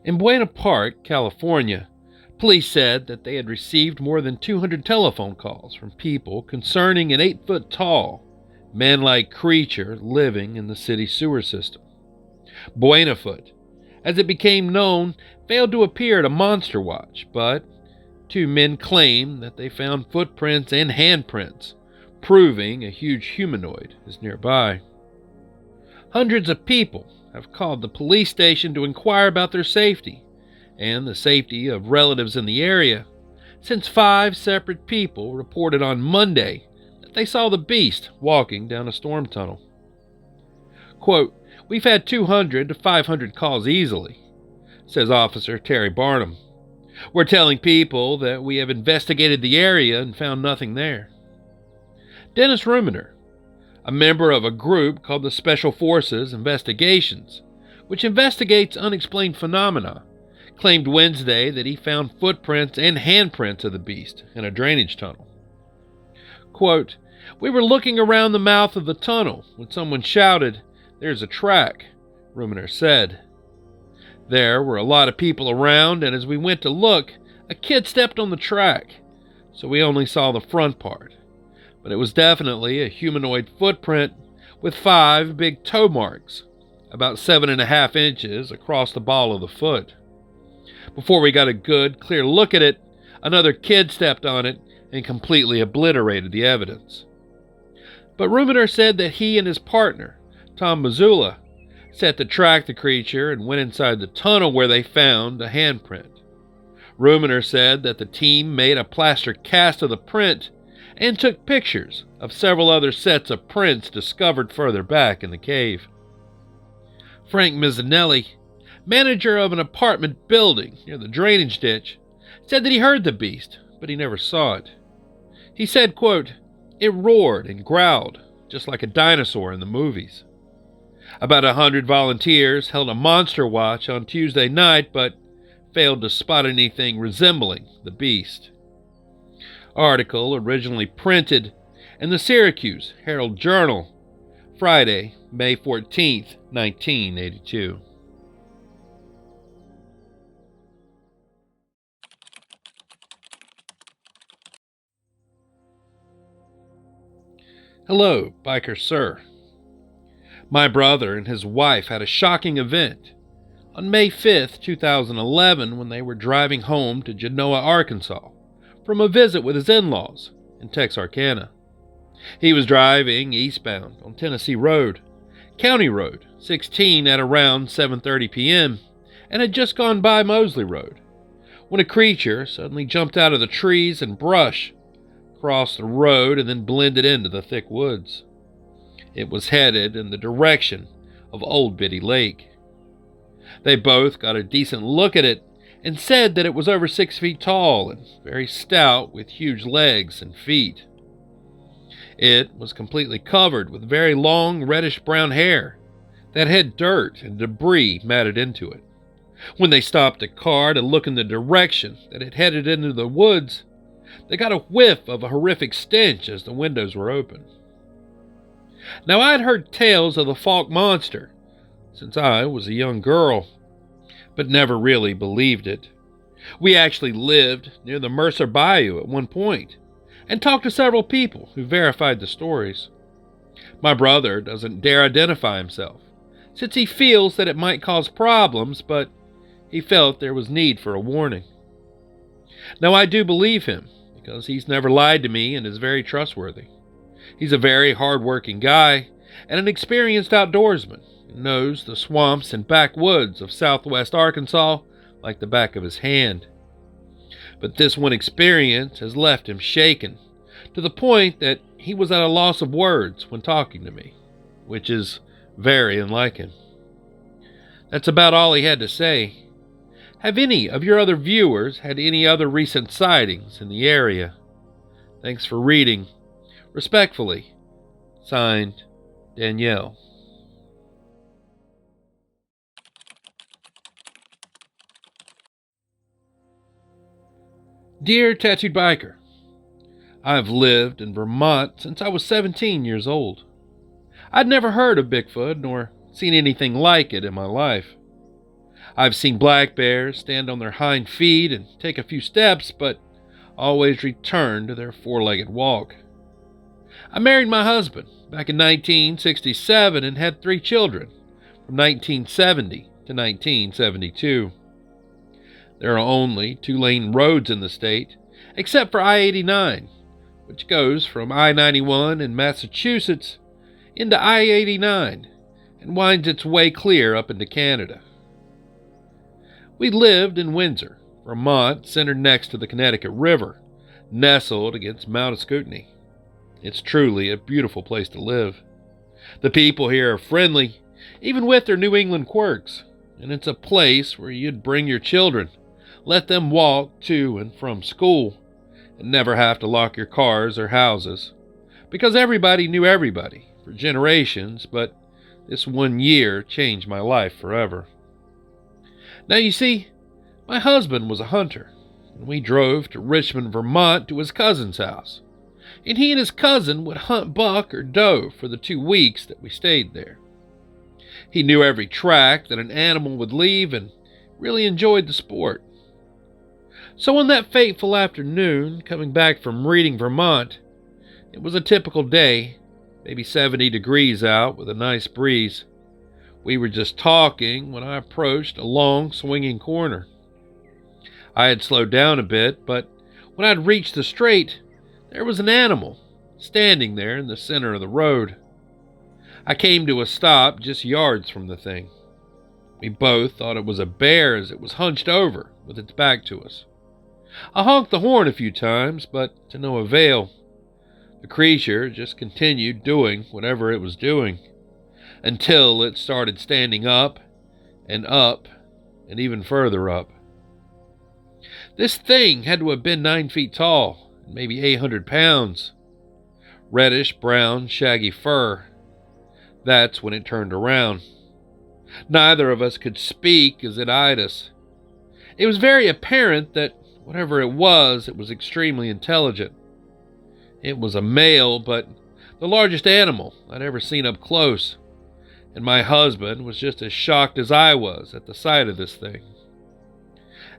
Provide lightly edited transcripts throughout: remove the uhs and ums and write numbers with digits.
In Buena Park, California, police said that they had received more than 200 telephone calls from people concerning an 8-foot-tall, man-like creature living in the city sewer system. Buenafoot, as it became known, failed to appear at a monster watch, but 2 men claim that they found footprints and handprints, proving a huge humanoid is nearby. Hundreds of people have called the police station to inquire about their safety and the safety of relatives in the area, since 5 separate people reported on Monday that they saw the beast walking down a storm tunnel. Quote, "We've had 200 to 500 calls easily," says Officer Terry Barnum. "We're telling people that we have investigated the area and found nothing there." Dennis Ruminer, a member of a group called the Special Forces Investigations, which investigates unexplained phenomena, claimed Wednesday that he found footprints and handprints of the beast in a drainage tunnel. Quote, "We were looking around the mouth of the tunnel when someone shouted, 'There's a track,'" Ruminer said. "There were a lot of people around, and as we went to look, a kid stepped on the track, so we only saw the front part. But it was definitely a humanoid footprint with 5 big toe marks, about 7.5 inches across the ball of the foot. Before we got a good, clear look at it, another kid stepped on it and completely obliterated the evidence." But Ruminer said that he and his partner, Tom Mazzulla, set to track the creature and went inside the tunnel where they found a handprint. Ruminer said that the team made a plaster cast of the print and took pictures of several other sets of prints discovered further back in the cave. Frank Mizzanelli, manager of an apartment building near the drainage ditch, said that he heard the beast, but he never saw it. He said, quote, "It roared and growled, just like a dinosaur in the movies." About 100 volunteers held a monster watch on Tuesday night, but failed to spot anything resembling the beast. Article originally printed in the Syracuse Herald-Journal, Friday, May 14th, 1982. Hello, Biker Sir. My brother and his wife had a shocking event on May 5th, 2011, when they were driving home to Genoa, Arkansas, from a visit with his in-laws in Texarkana. He was driving eastbound on Tennessee Road, County Road 16, at around 7:30 p.m., and had just gone by Mosley Road, when a creature suddenly jumped out of the trees and brush, crossed the road, and then blended into the thick woods. It was headed in the direction of Old Biddy Lake. They both got a decent look at it and said that it was over 6 feet tall and very stout, with huge legs and feet. It was completely covered with very long reddish-brown hair that had dirt and debris matted into it. When they stopped the car to look in the direction that it headed into the woods, they got a whiff of a horrific stench as the windows were open. Now, I'd heard tales of the Falk monster since I was a young girl, but never really believed it. We actually lived near the Mercer Bayou at one point, and talked to several people who verified the stories. My brother doesn't dare identify himself, since he feels that it might cause problems, but he felt there was need for a warning. Now, I do believe him, because he's never lied to me and is very trustworthy. He's a very hard-working guy and an experienced outdoorsman who knows the swamps and backwoods of southwest Arkansas like the back of his hand. But this one experience has left him shaken, to the point that he was at a loss of words when talking to me, which is very unlike him. That's about all he had to say. Have any of your other viewers had any other recent sightings in the area? Thanks for reading. Respectfully, signed, Danielle. Dear Tattooed Biker, I've lived in Vermont since I was 17 years old. I'd never heard of Bigfoot nor seen anything like it in my life. I've seen black bears stand on their hind feet and take a few steps, but always return to their four-legged walk. I married my husband back in 1967 and had 3 children from 1970 to 1972. There are only 2-lane roads in the state, except for I-89, which goes from I-91 in Massachusetts into I-89 and winds its way clear up into Canada. We lived in Windsor, Vermont, centered next to the Connecticut River, nestled against Mount Ascutney. It's truly a beautiful place to live. The people here are friendly, even with their New England quirks, and it's a place where you'd bring your children, let them walk to and from school, and never have to lock your cars or houses, because everybody knew everybody for generations, but this one year changed my life forever. Now you see, my husband was a hunter, and we drove to Richmond, Vermont to his cousin's house, and he and his cousin would hunt buck or doe for the 2 weeks that we stayed there. He knew every track that an animal would leave and really enjoyed the sport. So on that fateful afternoon, coming back from Reading, Vermont, it was a typical day, maybe 70 degrees out with a nice breeze. We were just talking when I approached a long, swinging corner. I had slowed down a bit, but when I'd reached the straight, there was an animal standing there in the center of the road. I came to a stop just yards from the thing. We both thought it was a bear as it was hunched over with its back to us. I honked the horn a few times, but to no avail. The creature just continued doing whatever it was doing, until it started standing up and even further up. This thing had to have been 9 feet tall, and maybe 800 pounds. Reddish brown, shaggy fur. That's when it turned around. Neither of us could speak as it eyed us. It was very apparent that whatever it was extremely intelligent. It was a male, but the largest animal I'd ever seen up close, and my husband was just as shocked as I was at the sight of this thing.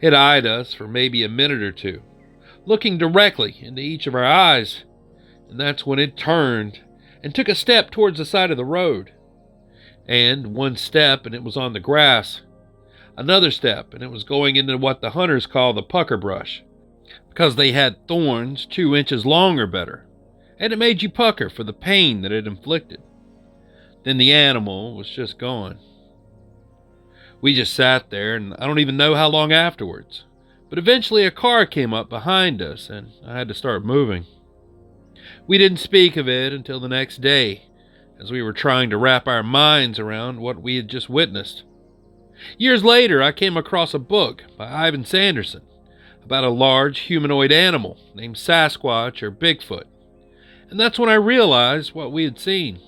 It eyed us for maybe a minute or two, looking directly into each of our eyes, and that's when it turned and took a step towards the side of the road. And 1 step and it was on the grass. Another step, and it was going into what the hunters call the pucker brush, because they had thorns 2 inches long or better, and it made you pucker for the pain that it inflicted. Then the animal was just gone. We just sat there, and I don't even know how long afterwards, but eventually a car came up behind us, and I had to start moving. We didn't speak of it until the next day, as we were trying to wrap our minds around what we had just witnessed. Years later, I came across a book by Ivan Sanderson about a large humanoid animal named Sasquatch or Bigfoot, and that's when I realized what we had seen.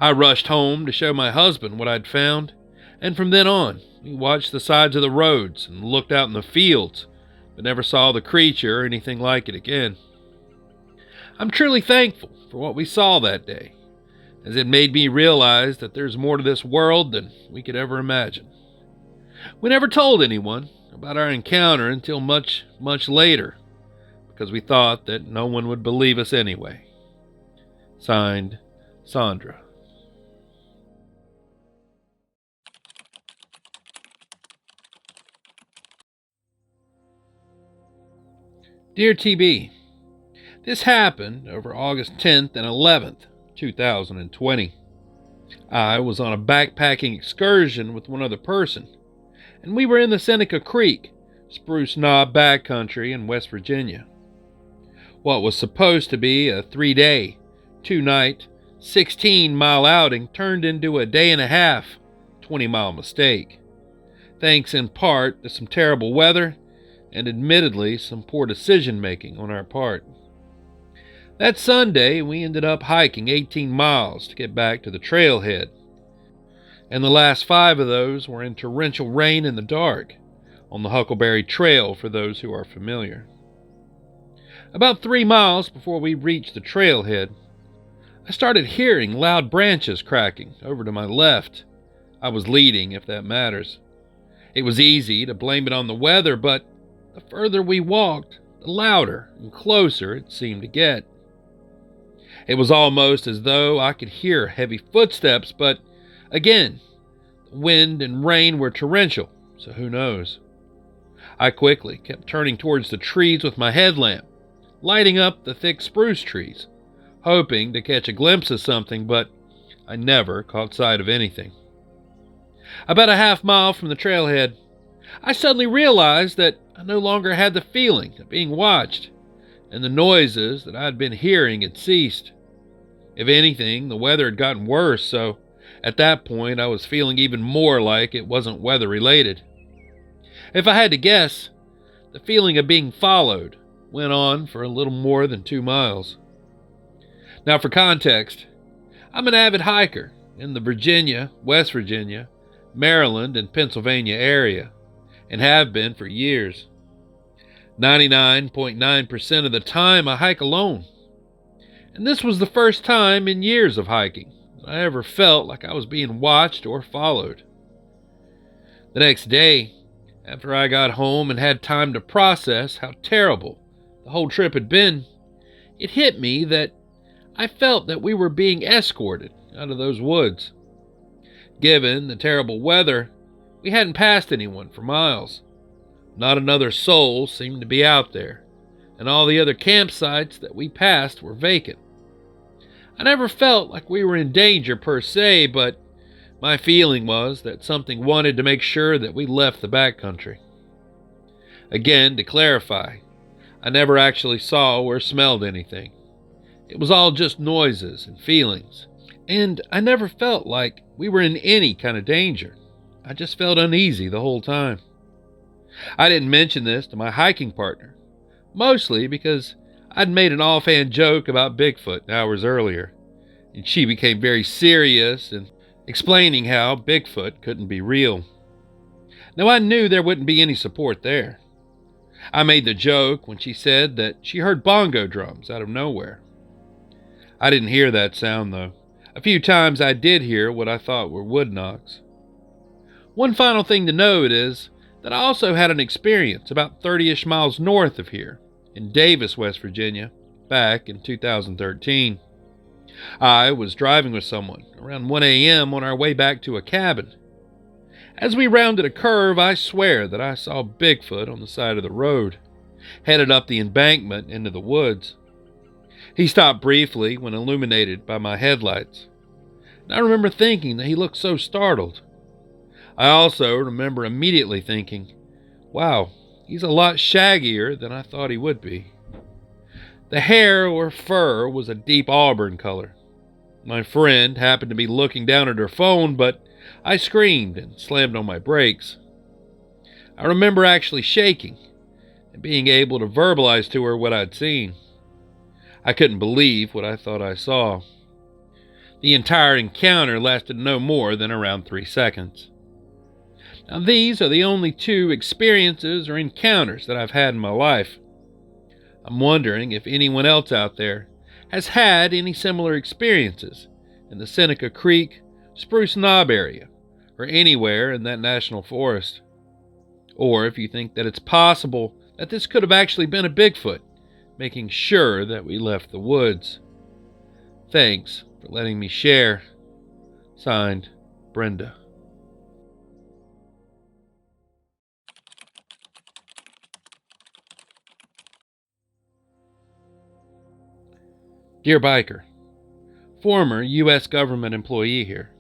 I rushed home to show my husband what I'd found, and from then on, we watched the sides of the roads and looked out in the fields, but never saw the creature or anything like it again. I'm truly thankful for what we saw that day, as it made me realize that there's more to this world than we could ever imagine. We never told anyone about our encounter until much, much later, because we thought that no one would believe us anyway. Signed, Sandra. Dear TB, this happened over August 10th and 11th, 2020. I was on a backpacking excursion with one other person, and we were in the Seneca Creek, Spruce Knob backcountry in West Virginia. What was supposed to be a 3-day, 2-night, 16-mile outing turned into a day and a half, 20-mile mistake, thanks in part to some terrible weather and admittedly some poor decision-making on our part. That Sunday, we ended up hiking 18 miles to get back to the trailhead, and the last 5 of those were in torrential rain in the dark on the Huckleberry Trail for those who are familiar. About 3 miles before we reached the trailhead, I started hearing loud branches cracking over to my left. I was leading, if that matters. It was easy to blame it on the weather, but the further we walked, the louder and closer it seemed to get. It was almost as though I could hear heavy footsteps, but again, the wind and rain were torrential, so who knows? I quickly kept turning towards the trees with my headlamp, lighting up the thick spruce trees, hoping to catch a glimpse of something, but I never caught sight of anything. About a half-mile from the trailhead, I suddenly realized that I no longer had the feeling of being watched, and the noises that I had been hearing had ceased. If anything, the weather had gotten worse, so at that point I was feeling even more like it wasn't weather-related. If I had to guess, the feeling of being followed went on for a little more than 2 miles. Now, for context, I'm an avid hiker in the Virginia, West Virginia, Maryland, and Pennsylvania area, and have been for years. 99.9% of the time I hike alone. And this was the first time in years of hiking that I ever felt like I was being watched or followed. The next day, after I got home and had time to process how terrible the whole trip had been, it hit me that I felt that we were being escorted out of those woods. Given the terrible weather, we hadn't passed anyone for miles. Not another soul seemed to be out there, and all the other campsites that we passed were vacant. I never felt like we were in danger per se, but my feeling was that something wanted to make sure that we left the backcountry. Again, to clarify, I never actually saw or smelled anything. It was all just noises and feelings, and I never felt like we were in any kind of danger. I just felt uneasy the whole time. I didn't mention this to my hiking partner, mostly because I'd made an offhand joke about Bigfoot hours earlier, and she became very serious and explaining how Bigfoot couldn't be real. Now, I knew there wouldn't be any support there. I made the joke when she said that she heard bongo drums out of nowhere. I didn't hear that sound, though. A few times I did hear what I thought were wood knocks. One final thing to note is that I also had an experience about 30-ish miles north of here, in Davis, West Virginia, back in 2013. I was driving with someone around 1 a.m. on our way back to a cabin. As we rounded a curve, I swear that I saw Bigfoot on the side of the road, headed up the embankment into the woods. He stopped briefly when illuminated by my headlights, and I remember thinking that he looked so startled. I also remember immediately thinking, wow, he's a lot shaggier than I thought he would be. The hair or fur was a deep auburn color. My friend happened to be looking down at her phone, but I screamed and slammed on my brakes. I remember actually shaking and being able to verbalize to her what I'd seen. I couldn't believe what I thought I saw. The entire encounter lasted no more than around 3 seconds. Now, these are the only 2 experiences or encounters that I've had in my life. I'm wondering if anyone else out there has had any similar experiences in the Seneca Creek, Spruce Knob area, or anywhere in that national forest. Or if you think that it's possible that this could have actually been a Bigfoot, making sure that we left the woods. Thanks for letting me share. Signed, Brenda. Dear Biker, former U.S. government employee here.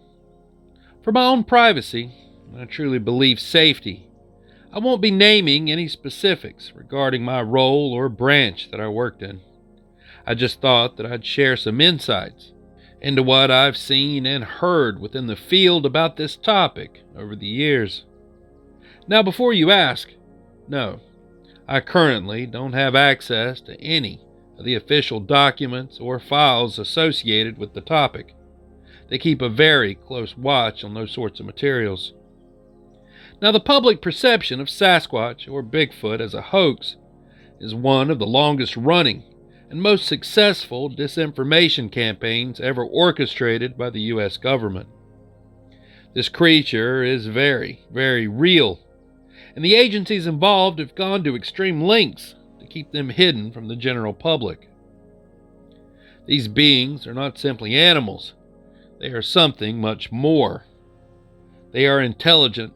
For my own privacy, and I truly believe safety, I won't be naming any specifics regarding my role or branch that I worked in. I just thought that I'd share some insights into what I've seen and heard within the field about this topic over the years. Now, before you ask, no, I currently don't have access to any of the official documents or files associated with the topic. They keep a very close watch on those sorts of materials. Now, the public perception of Sasquatch or Bigfoot as a hoax is one of the longest running and most successful disinformation campaigns ever orchestrated by the U.S. government. This creature is very, very real, and the agencies involved have gone to extreme lengths to keep them hidden from the general public. These beings are not simply animals. They are something much more. They are intelligent,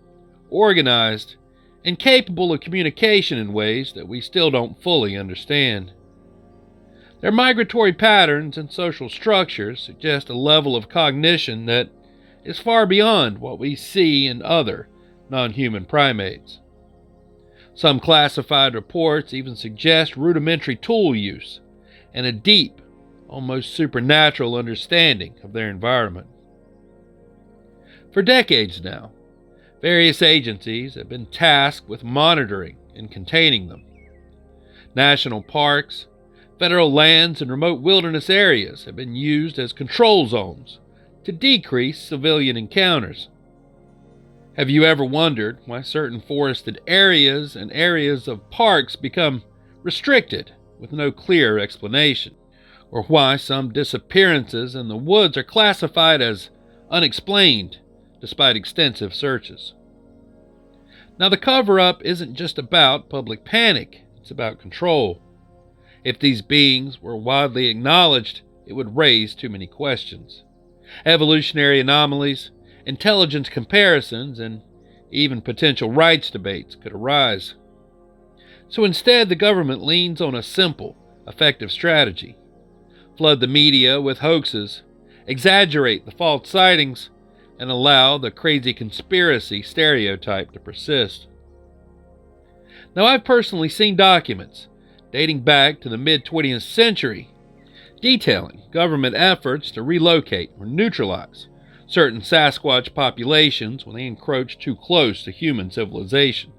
organized, and capable of communication in ways that we still don't fully understand. Their migratory patterns and social structures suggest a level of cognition that is far beyond what we see in other non-human primates. Some classified reports even suggest rudimentary tool use and a deep, almost supernatural understanding of their environment. For decades now, various agencies have been tasked with monitoring and containing them. National parks, federal lands, and remote wilderness areas have been used as control zones to decrease civilian encounters. Have you ever wondered why certain forested areas and areas of parks become restricted with no clear explanation? Or why some disappearances in the woods are classified as unexplained despite extensive searches? Now, the cover-up isn't just about public panic, it's about control. If these beings were widely acknowledged, it would raise too many questions. Evolutionary anomalies, intelligence comparisons, and even potential rights debates could arise. So instead, the government leans on a simple, effective strategy. Flood the media with hoaxes, exaggerate the false sightings, and allow the crazy conspiracy stereotype to persist. Now, I've personally seen documents dating back to the mid-20th century detailing government efforts to relocate or neutralize certain Sasquatch populations when they encroach too close to human civilization.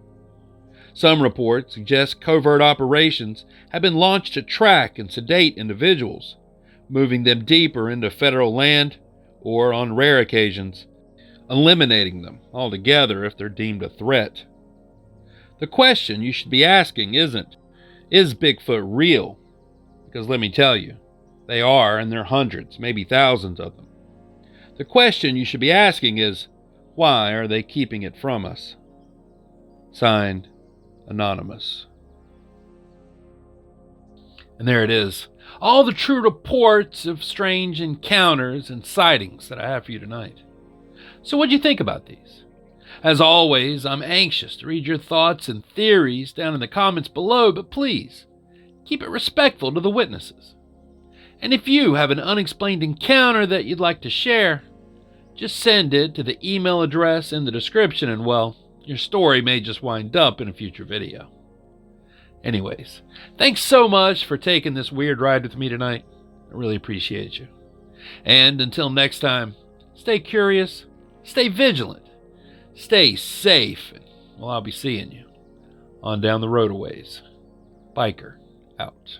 Some reports suggest covert operations have been launched to track and sedate individuals, moving them deeper into federal land or, on rare occasions, eliminating them altogether if they're deemed a threat. The question you should be asking isn't, is Bigfoot real? Because let me tell you, they are, and there are hundreds, maybe thousands of them. The question you should be asking is, why are they keeping it from us? Signed, Anonymous. And there it is. All the true reports of strange encounters and sightings that I have for you tonight. So what'd you think about these? As always, I'm anxious to read your thoughts and theories down in the comments below, but please, keep it respectful to the witnesses. And if you have an unexplained encounter that you'd like to share, just send it to the email address in the description and, well, your story may just wind up in a future video. Anyways, thanks so much for taking this weird ride with me tonight. I really appreciate you. And until next time, stay curious, stay vigilant, stay safe, and well, I'll be seeing you on down the road a ways. Biker out.